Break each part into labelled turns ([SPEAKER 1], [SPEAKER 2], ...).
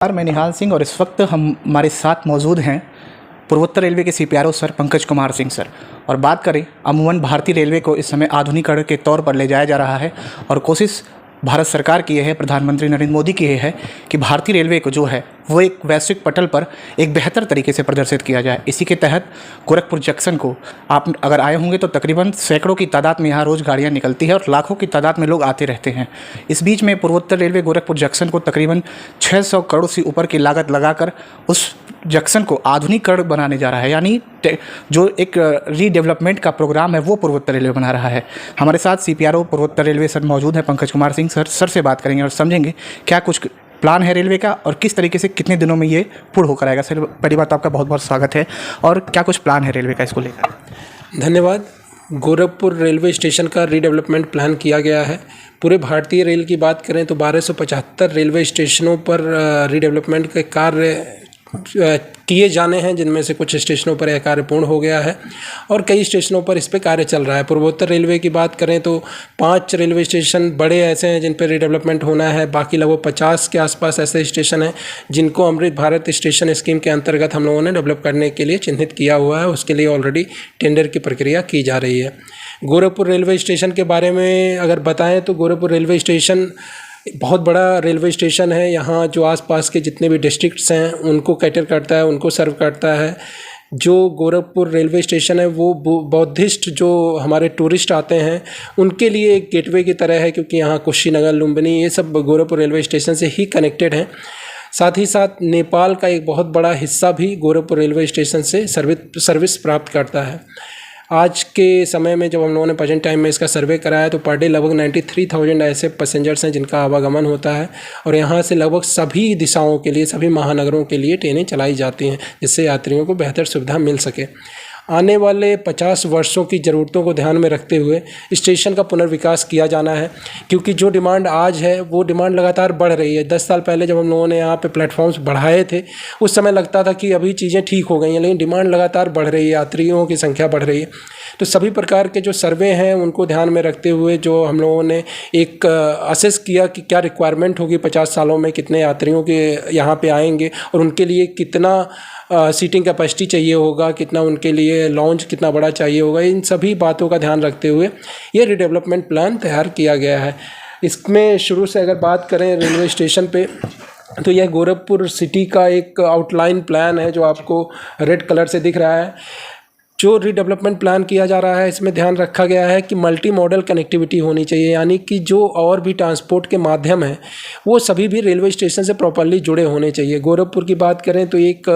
[SPEAKER 1] मैं निहाल सिंह और इस वक्त हमारे साथ मौजूद हैं पूर्वोत्तर रेलवे के CPRO sir Pankaj Kumar Singh sir. और बात करें अमूमन भारतीय रेलवे को इस समय आधुनिकीकरण के तौर पर ले जाया जा रहा है और कोशिश भारत सरकार की यह है, प्रधानमंत्री नरेंद्र मोदी की यह है कि भारतीय रेलवे को जो है वो एक वैश्विक पटल पर एक बेहतर तरीके से प्रदर्शित किया जाए। इसी के तहत गोरखपुर जंक्शन को आप अगर आए होंगे तो तकरीबन सैकड़ों की तादाद में यहाँ रोज़ गाड़ियाँ निकलती है और लाखों की तादाद में लोग आते रहते हैं। इस बीच में पूर्वोत्तर रेलवे गोरखपुर जंक्शन को तकरीबन 600 करोड़ से ऊपर की लागत लगाकर उस जंक्शन को आधुनिकीकरण बनाने जा रहा है, यानी जो एक रीडेवलपमेंट का प्रोग्राम है वो पूर्वोत्तर रेलवे बना रहा है। हमारे साथ सीपीआरओ पूर्वोत्तर रेलवे सर मौजूद हैं पंकज कुमार सिंह सर से बात करेंगे और समझेंगे क्या कुछ प्लान है रेलवे का और किस तरीके से कितने दिनों में ये पूर्ण होकर आएगा। सर पहली बात तो आपका बहुत बहुत स्वागत है और क्या कुछ प्लान है रेलवे का इसको लेकर।
[SPEAKER 2] धन्यवाद। गोरखपुर रेलवे स्टेशन का रीडेवलपमेंट प्लान किया गया है। पूरे भारतीय रेल की बात करें तो 1275 रेलवे स्टेशनों पर रीडेवलपमेंट के कार्य किए जाने हैं, जिनमें से कुछ स्टेशनों पर यह कार्य पूर्ण हो गया है और कई स्टेशनों पर इस पे कार्य चल रहा है। पूर्वोत्तर रेलवे की बात करें तो 5 रेलवे स्टेशन बड़े ऐसे हैं जिन पर रीडेवलपमेंट होना है। बाकी लगभग 50 के आसपास ऐसे स्टेशन हैं जिनको अमृत भारत स्टेशन स्कीम के अंतर्गत हम लोगों ने डेवलप करने के लिए चिन्हित किया हुआ है। उसके लिए ऑलरेडी टेंडर की प्रक्रिया की जा रही है। गोरखपुर रेलवे स्टेशन के बारे में अगर बताएँ तो गोरखपुर रेलवे स्टेशन बहुत बड़ा रेलवे स्टेशन है। यहाँ जो आसपास के जितने भी डिस्ट्रिक्ट्स हैं उनको कैटर करता है, उनको सर्व करता है। जो गोरखपुर रेलवे स्टेशन है वो बौद्धिस्ट जो हमारे टूरिस्ट आते हैं उनके लिए एक गेटवे की तरह है, क्योंकि यहाँ कुशीनगर, लुम्बिनी ये सब गोरखपुर रेलवे स्टेशन से ही कनेक्टेड हैं। साथ ही साथ नेपाल का एक बहुत बड़ा हिस्सा भी गोरखपुर रेलवे स्टेशन से सर्विस प्राप्त करता है। आज के समय में जब हम लोगों ने प्रेजेंट टाइम में इसका सर्वे कराया तो पर डे लगभग 93,000 ऐसे पैसेंजर्स हैं जिनका आवागमन होता है और यहाँ से लगभग सभी दिशाओं के लिए, सभी महानगरों के लिए ट्रेनें चलाई जाती हैं, जिससे यात्रियों को बेहतर सुविधा मिल सके। आने वाले 50 वर्षों की ज़रूरतों को ध्यान में रखते हुए स्टेशन का पुनर्विकास किया जाना है, क्योंकि जो डिमांड आज है वो डिमांड लगातार बढ़ रही है। 10 साल पहले जब हम लोगों ने यहाँ पे प्लेटफॉर्म्स बढ़ाए थे उस समय लगता था कि अभी चीज़ें ठीक हो गई हैं, लेकिन डिमांड लगातार बढ़ रही है, यात्रियों की संख्या बढ़ रही है। तो सभी प्रकार के जो सर्वे हैं उनको ध्यान में रखते हुए जो हम लोगों ने एक असेस किया कि क्या रिक्वायरमेंट होगी 50 सालों में, कितने यात्रियों के यहाँ पे आएंगे और उनके लिए कितना सीटिंग कैपेसिटी चाहिए होगा, कितना उनके लिए लॉन्च कितना बड़ा चाहिए होगा। इन सभी बातों का ध्यान रखते हुए ये रीडेवलपमेंट प्लान तैयार किया गया है। इसमें शुरू से अगर बात करें रेलवे स्टेशन पे तो यह गोरखपुर सिटी का एक आउटलाइन प्लान है जो आपको रेड कलर से दिख रहा है। जो रीडेवलपमेंट प्लान किया जा रहा है इसमें ध्यान रखा गया है कि मल्टी मॉडल कनेक्टिविटी होनी चाहिए, यानी कि जो और भी ट्रांसपोर्ट के माध्यम हैं वो सभी भी रेलवे स्टेशन से प्रॉपर्ली जुड़े होने चाहिए। गोरखपुर की बात करें तो एक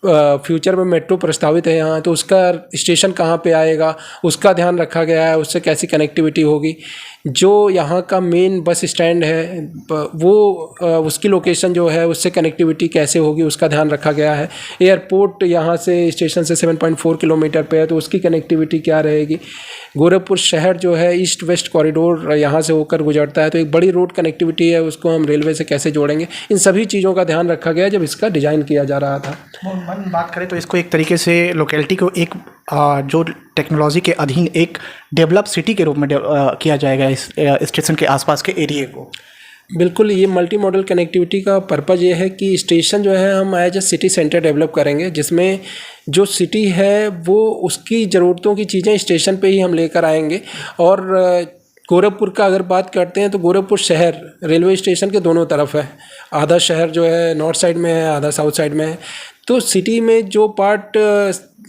[SPEAKER 2] फ्यूचर में मेट्रो प्रस्तावित है यहाँ, तो उसका स्टेशन कहाँ पे आएगा उसका ध्यान रखा गया है, उससे कैसी कनेक्टिविटी होगी। जो यहाँ का मेन बस स्टैंड है वो उसकी लोकेशन जो है उससे कनेक्टिविटी कैसे होगी उसका ध्यान रखा गया है। एयरपोर्ट यहाँ से स्टेशन से 7.4 किलोमीटर पे है, तो उसकी कनेक्टिविटी क्या रहेगी। गोरखपुर शहर जो है ईस्ट वेस्ट कॉरिडोर यहाँ से होकर गुजरता है, तो एक बड़ी रोड कनेक्टिविटी है, उसको हम रेलवे से कैसे जोड़ेंगे, इन सभी चीज़ों का ध्यान रखा गया जब इसका डिज़ाइन किया जा रहा था।
[SPEAKER 1] बात करें तो इसको एक तरीके से लोकेलिटी को एक जो टेक्नोलॉजी के अधीन एक डेवलप सिटी के रूप में किया जाएगा इस स्टेशन के आसपास के एरिया को।
[SPEAKER 2] बिल्कुल, ये मल्टी मॉडल कनेक्टिविटी का पर्पज़ ये है कि स्टेशन जो है हम as a city centre develop करेंगे, जिसमें जो सिटी है वो उसकी ज़रूरतों की चीज़ें स्टेशन पे ही हम लेकर आएंगे। और गोरखपुर का अगर बात करते हैं तो गोरखपुर शहर रेलवे स्टेशन के दोनों तरफ है। आधा शहर जो है नॉर्थ साइड में है, आधा साउथ साइड में है। तो सिटी में जो पार्ट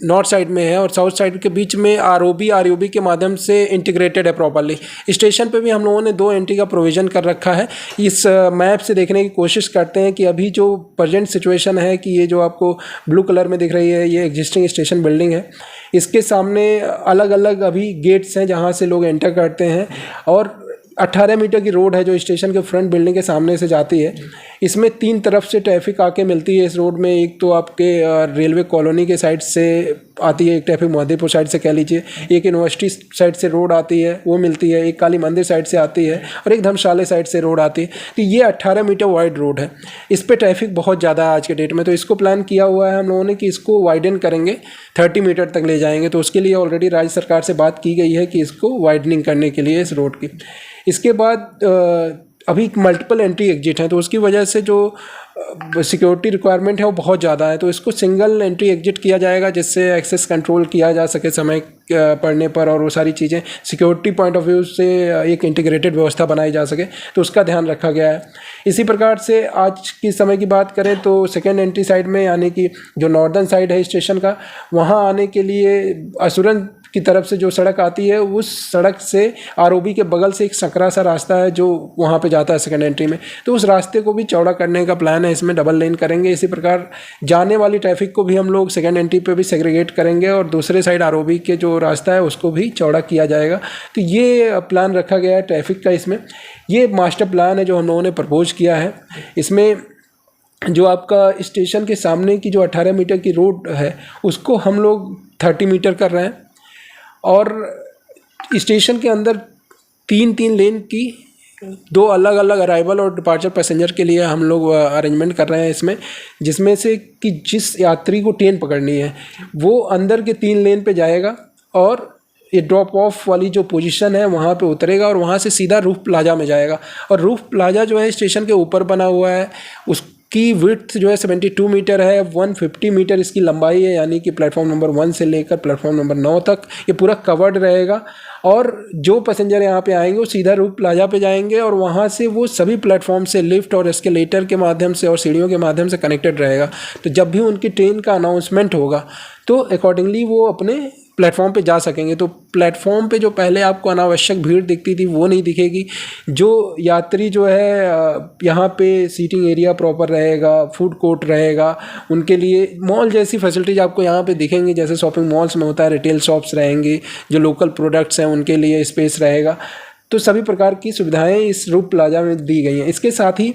[SPEAKER 2] नॉर्थ साइड में है और साउथ साइड के बीच में आरओबी के माध्यम से इंटीग्रेटेड है प्रॉपर्ली। स्टेशन पे भी हम लोगों ने 2 एंट्री का प्रोविज़न कर रखा है। इस मैप से देखने की कोशिश करते हैं कि अभी जो प्रेजेंट सिचुएशन है कि ये जो आपको ब्लू कलर में दिख रही है ये एग्जिस्टिंग स्टेशन बिल्डिंग है। इसके सामने अलग अलग अभी गेट्स हैं जहाँ से लोग एंटर करते हैं और 18 मीटर की रोड है जो स्टेशन के फ्रंट बिल्डिंग के सामने से जाती है। इसमें 3 तरफ से ट्रैफिक आके मिलती है इस रोड में। एक तो आपके रेलवे कॉलोनी के साइड से आती है, एक ट्रैफिक मोहद्दीपुर साइड से कह लीजिए, एक यूनिवर्सिटी साइड से रोड आती है वो मिलती है, एक काली मंदिर साइड से आती है और एक धर्मशाला साइड से रोड आती है। तो ये 18 मीटर वाइड रोड है। इस पर ट्रैफिक बहुत ज़्यादा है आज के डेट में, तो इसको प्लान किया हुआ है हम लोगों ने कि इसको वाइडन करेंगे, 30 मीटर तक ले जाएंगे। तो उसके लिए ऑलरेडी राज्य सरकार से बात की गई है कि इसको वाइडनिंग करने के लिए इस रोड की। इसके बाद अभी मल्टीपल एंट्री एग्जिट हैं, तो उसकी वजह से जो सिक्योरिटी रिक्वायरमेंट है वो बहुत ज़्यादा है। तो इसको सिंगल एंट्री एग्जिट किया जाएगा, जिससे एक्सेस कंट्रोल किया जा सके समय पड़ने पर, और वो सारी चीज़ें सिक्योरिटी पॉइंट ऑफ व्यू से एक इंटीग्रेटेड व्यवस्था बनाई जा सके, तो उसका ध्यान रखा गया है। इसी प्रकार से आज की समय की बात करें तो सेकेंड एंट्री साइड में, यानी कि जो नॉर्दर्न साइड है स्टेशन का, वहाँ आने के लिए असुरन की तरफ से जो सड़क आती है, उस सड़क से आरओबी के बगल से एक सकरा सा रास्ता है जो वहाँ पे जाता है सेकेंड एंट्री में, तो उस रास्ते को भी चौड़ा करने का प्लान है। इसमें डबल लेन करेंगे। इसी प्रकार जाने वाली ट्रैफिक को भी हम लोग सेकेंड एंट्री पे भी सेग्रीगेट करेंगे, और दूसरे साइड आरओबी के जो रास्ता है उसको भी चौड़ा किया जाएगा। तो ये प्लान रखा गया है ट्रैफिक का। इसमें ये मास्टर प्लान है जो हम लोगों ने प्रपोज किया है। इसमें जो आपका स्टेशन के सामने की जो 18 मीटर की रोड है, उसको हम लोग 30 मीटर कर रहे हैं, और स्टेशन के अंदर 3 लेन की 2 अलग अलग अराइवल और डिपार्चर पैसेंजर के लिए हम लोग अरेंजमेंट कर रहे हैं इसमें, जिसमें से कि जिस यात्री को ट्रेन पकड़नी है वो अंदर के 3 लेन पे जाएगा, और ये ड्रॉप ऑफ वाली जो पोजीशन है वहाँ पे उतरेगा, और वहाँ से सीधा रूफ प्लाजा में जाएगा। और रूफ प्लाजा जो है स्टेशन के ऊपर बना हुआ है, उसकी विड्थ जो है 72 मीटर है, 150 मीटर इसकी लंबाई है, यानी कि प्लेटफॉर्म नंबर 1 से लेकर प्लेटफॉर्म नंबर 9 तक ये पूरा कवर्ड रहेगा। और जो पैसेंजर यहाँ पे आएंगे वो सीधा रूफ प्लाजा पे जाएंगे, और वहाँ से वो सभी प्लेटफॉर्म से लिफ्ट और एस्केलेटर के माध्यम से और सीढ़ियों के माध्यम से कनेक्टेड रहेगा। तो जब भी उनकी ट्रेन का अनाउंसमेंट होगा तो अकॉर्डिंगली वो अपने प्लेटफॉर्म पे जा सकेंगे। तो प्लेटफॉर्म पे जो पहले आपको अनावश्यक भीड़ दिखती थी वो नहीं दिखेगी। जो यात्री जो है यहाँ पे सीटिंग एरिया प्रॉपर रहेगा, फूड कोर्ट रहेगा, उनके लिए मॉल जैसी फैसिलिटीज़ आपको यहाँ पे दिखेंगी, जैसे शॉपिंग मॉल्स में होता है, रिटेल शॉप्स रहेंगी, जो लोकल प्रोडक्ट्स हैं उनके लिए स्पेस रहेगा। तो सभी प्रकार की सुविधाएँ इस रूफ प्लाजा में दी गई हैं। इसके साथ ही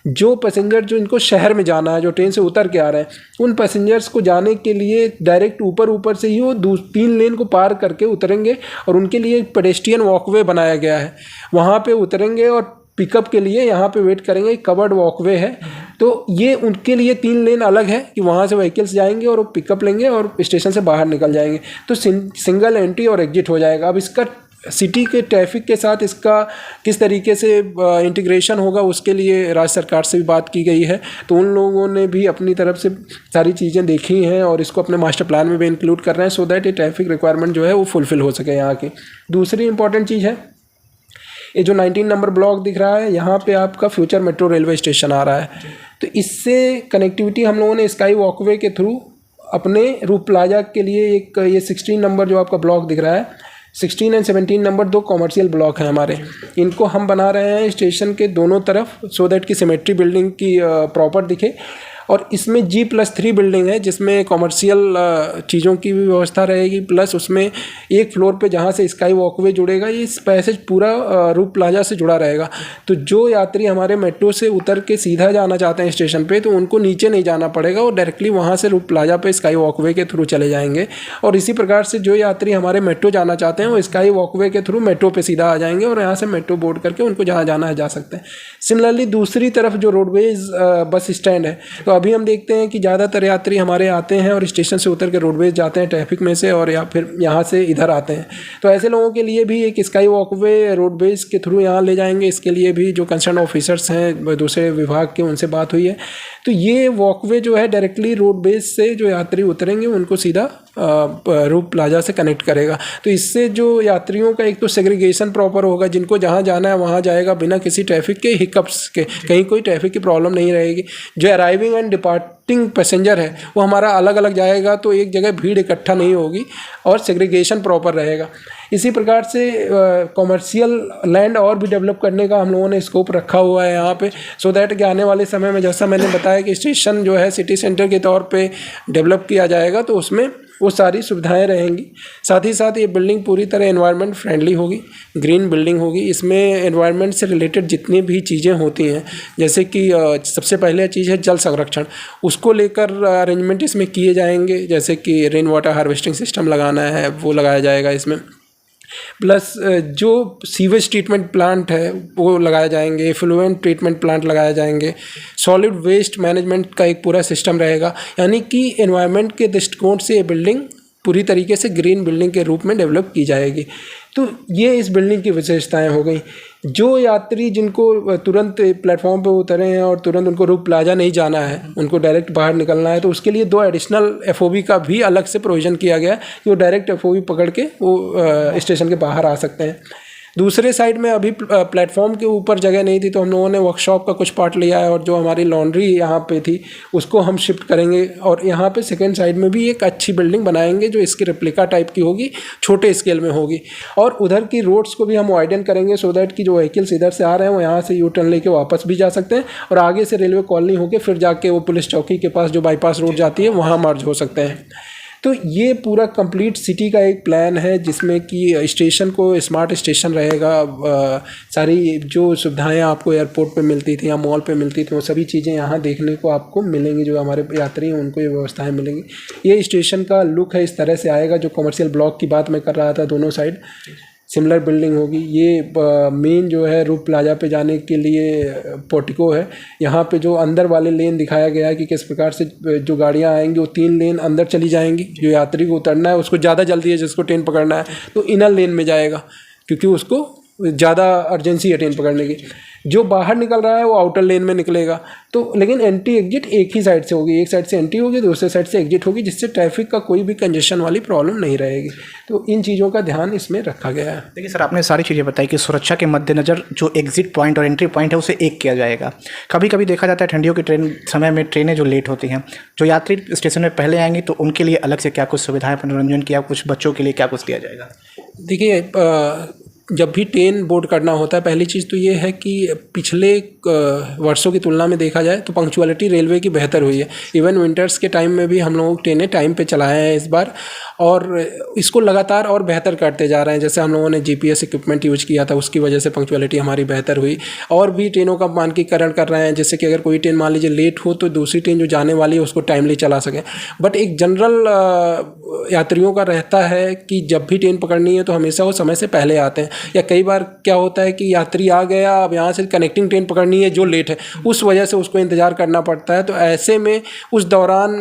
[SPEAKER 2] जो पैसेंजर जो इनको शहर में जाना है, जो ट्रेन से उतर के आ रहे हैं, उन पैसेंजर्स को जाने के लिए डायरेक्ट ऊपर से ही वो 3 लेन को पार करके उतरेंगे, और उनके लिए एक पेडेस्ट्रियन वॉकवे बनाया गया है। वहाँ पे उतरेंगे और पिकअप के लिए यहाँ पे वेट करेंगे। कवर्ड वॉकवे है, तो ये उनके लिए 3 लेन अलग है कि वहाँ से व्हीकल्स जाएंगे और वो पिकअप लेंगे और स्टेशन से बाहर निकल जाएंगे। तो सिंगल एंट्री और एग्जिट हो जाएगा। अब इसका सिटी के ट्रैफिक के साथ इसका किस तरीके से इंटीग्रेशन होगा, उसके लिए राज्य सरकार से भी बात की गई है। तो उन लोगों ने भी अपनी तरफ से सारी चीज़ें देखी हैं और इसको अपने मास्टर प्लान में भी इंक्लूड कर रहे हैं, सो दैट ये ट्रैफिक रिक्वायरमेंट जो है वो फुलफ़िल हो सके यहाँ की। दूसरी इंपॉर्टेंट चीज़ है, ये जो 19 नंबर ब्लॉक दिख रहा है, यहाँ पे आपका फ्यूचर मेट्रो रेलवे स्टेशन आ रहा है। तो इससे कनेक्टिविटी हम लोगों ने स्काई वॉकवे के थ्रू अपने रूफ प्लाजा के लिए एक ये 16 नंबर जो आपका ब्लॉक दिख रहा है, 16 और 17 नंबर 2 कॉमर्शियल ब्लॉक हैं हमारे। इनको हम बना रहे हैं स्टेशन के दोनों तरफ, सो दैट कि सिमेट्री बिल्डिंग की प्रॉपर दिखे। और इसमें G+3 बिल्डिंग है, जिसमें कॉमर्शियल चीज़ों की भी व्यवस्था रहेगी, प्लस उसमें एक फ्लोर पे जहाँ से स्काई वॉकवे जुड़ेगा, ये पैसेज पूरा रूफ प्लाजा से जुड़ा रहेगा। तो जो यात्री हमारे मेट्रो से उतर के सीधा जाना चाहते हैं स्टेशन पे, तो उनको नीचे नहीं जाना पड़ेगा, और डायरेक्टली वहाँ से रूफ प्लाजा पे स्काई वॉकवे के थ्रू चले जाएंगे। और इसी प्रकार से जो यात्री हमारे मेट्रो जाना चाहते हैं वो स्काई वॉकवे के थ्रू मेट्रो पर सीधा आ जाएंगे, और यहाँ से मेट्रो बोर्ड करके उनको जहाँ जाना है जा सकते हैं। सिमिलरली दूसरी तरफ जो रोडवेज बस स्टैंड है, तो अभी हम देखते हैं कि ज़्यादातर यात्री हमारे आते हैं और स्टेशन से उतर के रोडवेज जाते हैं ट्रैफिक में से, और या फिर यहाँ से इधर आते हैं। तो ऐसे लोगों के लिए भी एक स्काई वॉकवे रोडवेज के थ्रू यहाँ ले जाएंगे। इसके लिए भी जो कंसर्न ऑफिसर्स हैं दूसरे विभाग के, उनसे बात हुई है। तो ये वॉकवे जो है डायरेक्टली रोडवेज से जो यात्री उतरेंगे उनको सीधा रूफ प्लाजा से कनेक्ट करेगा। तो इससे जो यात्रियों का एक तो सेग्रीगेशन प्रॉपर होगा, जिनको जहाँ जाना है वहाँ जाएगा बिना किसी ट्रैफिक के हिकअप्स के, कहीं कोई ट्रैफिक की प्रॉब्लम नहीं रहेगी। जो अराइविंग एंड डिपार्टिंग पैसेंजर है वो हमारा अलग अलग जाएगा, तो एक जगह भीड़ इकट्ठा नहीं होगी और सेग्रीगेशन प्रॉपर रहेगा। इसी प्रकार से कॉमर्शियल लैंड और भी डेवलप करने का हम लोगों ने स्कोप रखा हुआ है यहाँ पे, सो दैट कि आने वाले समय में, जैसा मैंने बताया कि स्टेशन जो है सिटी सेंटर के तौर पे डेवलप किया जाएगा, तो उसमें वो सारी सुविधाएं रहेंगी। साथ ही साथ ये बिल्डिंग पूरी तरह एनवायरनमेंट फ्रेंडली होगी, ग्रीन बिल्डिंग होगी। इसमें एनवायरनमेंट से रिलेटेड जितनी भी चीज़ें होती हैं, जैसे कि सबसे पहले चीज़ है जल संरक्षण, उसको लेकर अरेंजमेंट इसमें किए जाएंगे। जैसे कि रेन वाटर हार्वेस्टिंग सिस्टम लगाना है, वो लगाया जाएगा इसमें। प्लस जो सीवेज ट्रीटमेंट प्लांट है वो लगाए जाएंगे, एफ्लुएंट ट्रीटमेंट प्लांट लगाए जाएंगे, सॉलिड वेस्ट मैनेजमेंट का एक पूरा सिस्टम रहेगा। यानी कि एनवायरनमेंट के दृष्टिकोण से ये बिल्डिंग पूरी तरीके से ग्रीन बिल्डिंग के रूप में डेवलप की जाएगी। तो ये इस बिल्डिंग की विशेषताएं हो गई। जो यात्री जिनको तुरंत प्लेटफॉर्म पे उतरे हैं और तुरंत उनको रूप प्लाजा नहीं जाना है, उनको डायरेक्ट बाहर निकलना है, तो उसके लिए 2 एडिशनल FOB का भी अलग से प्रोविज़न किया गया है कि वो डायरेक्ट FOB पकड़ के वो स्टेशन के बाहर आ सकते हैं। दूसरे साइड में अभी प्लेटफॉर्म के ऊपर जगह नहीं थी, तो हम लोगों ने वर्कशॉप का कुछ पार्ट लिया है और जो हमारी लॉन्ड्री यहाँ पे थी उसको हम शिफ्ट करेंगे और यहाँ पे सेकंड साइड में भी एक अच्छी बिल्डिंग बनाएंगे जो इसकी रेप्लिका टाइप की होगी, छोटे स्केल में होगी। और उधर की रोड्स को भी हम वाइडन करेंगे सो दैट कि जो व्हीकल्स इधर से आ रहे हैं वो यहाँ से यू टर्न लेके वापस भी जा सकते हैं और आगे से रेलवे कॉलोनी होके फिर जाके वो पुलिस चौकी के पास जो बाईपास रोड जाती है वहाँ मर्ज हो सकते हैं। तो ये पूरा कंप्लीट सिटी का एक प्लान है जिसमें कि स्टेशन को स्मार्ट स्टेशन रहेगा। सारी जो सुविधाएं आपको एयरपोर्ट पे मिलती थी या मॉल पे मिलती थी वो सभी चीज़ें यहाँ देखने को आपको मिलेंगी। जो हमारे यात्री हैं उनको ये व्यवस्थाएं मिलेंगी। ये स्टेशन का लुक है, इस तरह से आएगा। जो कमर्शियल ब्लॉक की बात मैं कर रहा था, दोनों साइड सिमिलर बिल्डिंग होगी। ये मेन जो है रूप प्लाजा पे जाने के लिए पोर्टिको है। यहाँ पे जो अंदर वाले लेन दिखाया गया है कि किस प्रकार से जो गाड़ियाँ आएंगी वो 3 लेन अंदर चली जाएंगी। जो यात्री को उतरना है उसको ज़्यादा जल्दी है, जिसको ट्रेन पकड़ना है तो इनर लेन में जाएगा क्योंकि उसको ज़्यादा अर्जेंसी है ट्रेन पकड़ने की। जो बाहर निकल रहा है वो आउटर लेन में निकलेगा। तो लेकिन एंट्री एग्जिट एक ही साइड से होगी, एक साइड से एंट्री होगी, दूसरे साइड से एग्जिट होगी, जिससे ट्रैफिक का कोई भी कंजेशन वाली प्रॉब्लम नहीं रहेगी। तो इन चीज़ों का ध्यान इसमें रखा गया है।
[SPEAKER 1] देखिए सर, आपने सारी चीज़ें बताई कि सुरक्षा के मद्देनज़र जो एग्जिट पॉइंट और एंट्री पॉइंट है उसे एक किया जाएगा। कभी कभी देखा जाता है ठंडियों की समय में ट्रेनें जो लेट होती हैं, जो यात्री स्टेशन में पहले आएंगे तो उनके लिए अलग से क्या कुछ सुविधाएं, मनोरंजन किया, कुछ बच्चों के लिए क्या कुछ दिया जाएगा?
[SPEAKER 2] देखिए, जब भी ट्रेन बोर्ड करना होता है, पहली चीज़ तो ये है कि पिछले वर्षों की तुलना में देखा जाए तो पंक्चुअलिटी रेलवे की बेहतर हुई है। इवन विंटर्स के टाइम में भी हम लोग ट्रेनें टाइम पे चलाए हैं इस बार, और इसको लगातार और बेहतर करते जा रहे हैं। जैसे हम लोगों ने GPS इक्विपमेंट यूज किया था, उसकी वजह से पंक्चुअलिटी हमारी बेहतर हुई। और भी ट्रेनों का मानकीकरण कर रहे हैं, जैसे कि अगर कोई ट्रेन मान लीजिए लेट हो तो दूसरी ट्रेन जो जाने वाली है उसको टाइमली चला सकें। बट एक जनरल यात्रियों का रहता है कि जब भी ट्रेन पकड़नी है तो हमेशा वो समय से पहले आते हैं, या कई बार क्या होता है कि यात्री आ गया, अब यहाँ से कनेक्टिंग ट्रेन पकड़नी है जो लेट है, उस वजह से उसको इंतज़ार करना पड़ता है। तो ऐसे में उस दौरान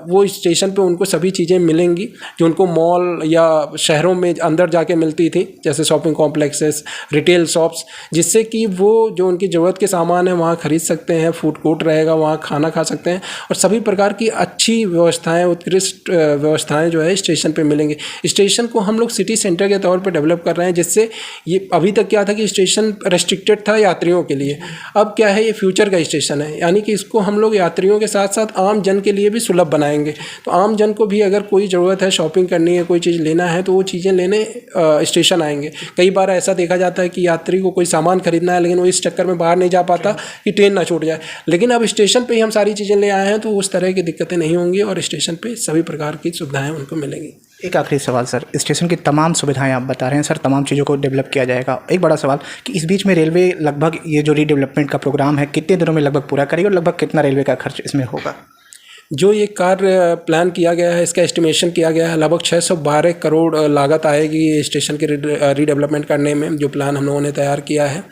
[SPEAKER 2] वो स्टेशन पे उनको सभी चीज़ें मिलेंगी जो उनको मॉल या शहरों में अंदर जाके मिलती थी, जैसे शॉपिंग कॉम्प्लेक्सेस, रिटेल शॉप्स, जिससे कि वो जो उनकी ज़रूरत के सामान है वहाँ ख़रीद सकते हैं। फूड कोर्ट रहेगा, वहाँ खाना खा सकते हैं, और सभी प्रकार की अच्छी व्यवस्थाएँ, उत्कृष्ट व्यवस्थाएँ जो है स्टेशन पे मिलेंगी। स्टेशन को हम लोग सिटी सेंटर के तौर पे डेवलप कर रहे हैं, जिससे ये अभी तक क्या था कि स्टेशन रेस्ट्रिक्टेड था यात्रियों के लिए, अब क्या है ये फ्यूचर का स्टेशन है। यानी कि इसको हम लोग यात्रियों के साथ साथ आम जन के लिए भी सुलभ बनाएंगे। तो आम जन को भी अगर कोई ज़रूरत है, शॉपिंग करनी है, कोई चीज़ लेना है, तो वो चीज़ें लेने स्टेशन आएंगे। कई बार ऐसा देखा जाता है कि यात्री को कोई सामान खरीदना है लेकिन वो इस चक्कर में बाहर नहीं जा पाता कि ट्रेन ना छूट जाए, लेकिन अब स्टेशन पर ही हम सारी चीज़ें ले आए हैं तो उस तरह की दिक्कतें नहीं होंगी और स्टेशन पर सभी प्रकार की सुविधाएँ उनको मिलेंगी।
[SPEAKER 1] एक आखिरी सवाल सर, स्टेशन की तमाम सुविधाएं आप बता रहे हैं सर, तमाम चीज़ों को डेवलप किया जाएगा। एक बड़ा सवाल कि इस बीच में रेलवे लगभग ये जो रीडेवलपमेंट का प्रोग्राम है कितने दिनों में लगभग पूरा करेगी और लगभग कितना रेलवे का खर्च इसमें होगा?
[SPEAKER 2] जो ये कार्य प्लान किया गया है, इसका एस्टिमेशन किया गया है, लगभग 612 करोड़ लागत आएगी स्टेशन के रीडेवलपमेंट करने में, जो प्लान हम लोगों ने तैयार किया है।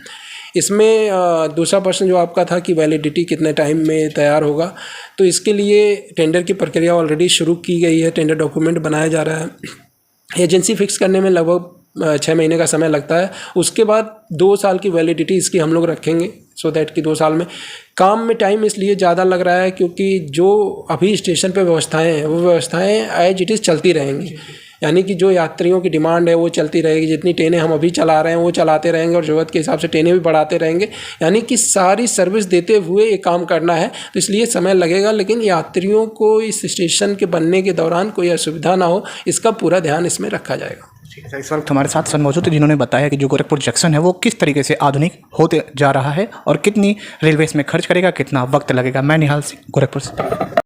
[SPEAKER 2] इसमें दूसरा प्रश्न जो आपका था कि वैलिडिटी कितने टाइम में तैयार होगा, तो इसके लिए टेंडर की प्रक्रिया ऑलरेडी शुरू की गई है। टेंडर डॉक्यूमेंट बनाया जा रहा है। एजेंसी फिक्स करने में लगभग 6 महीने का समय लगता है। उसके बाद 2 साल की वैलिडिटी इसकी हम लोग रखेंगे, सो दैट कि 2 साल में काम में टाइम इसलिए ज़्यादा लग रहा है क्योंकि जो अभी स्टेशन पे व्यवस्थाएं हैं वो व्यवस्थाएं एज इट इज़ चलती रहेंगी। यानी कि जो यात्रियों की डिमांड है वो चलती रहेगी। जितनी ट्रेनें हम अभी चला रहे हैं वो चलाते रहेंगे और ज़रूरत के हिसाब से ट्रेनें भी बढ़ाते रहेंगे। यानी कि सारी सर्विस देते हुए ये काम करना है, तो इसलिए समय लगेगा, लेकिन यात्रियों को इस स्टेशन के बनने के दौरान कोई असुविधा ना हो, इसका पूरा ध्यान इसमें रखा जाएगा।
[SPEAKER 1] इस वक्त हमारे साथ सर मौजूद थे जिन्होंने बताया कि जो गोरखपुर जंक्शन है वो किस तरीके से आधुनिक होते जा रहा है और कितनी रेलवे इसमें खर्च करेगा, कितना वक्त लगेगा। मैं निहाल सिंह, गोरखपुर से।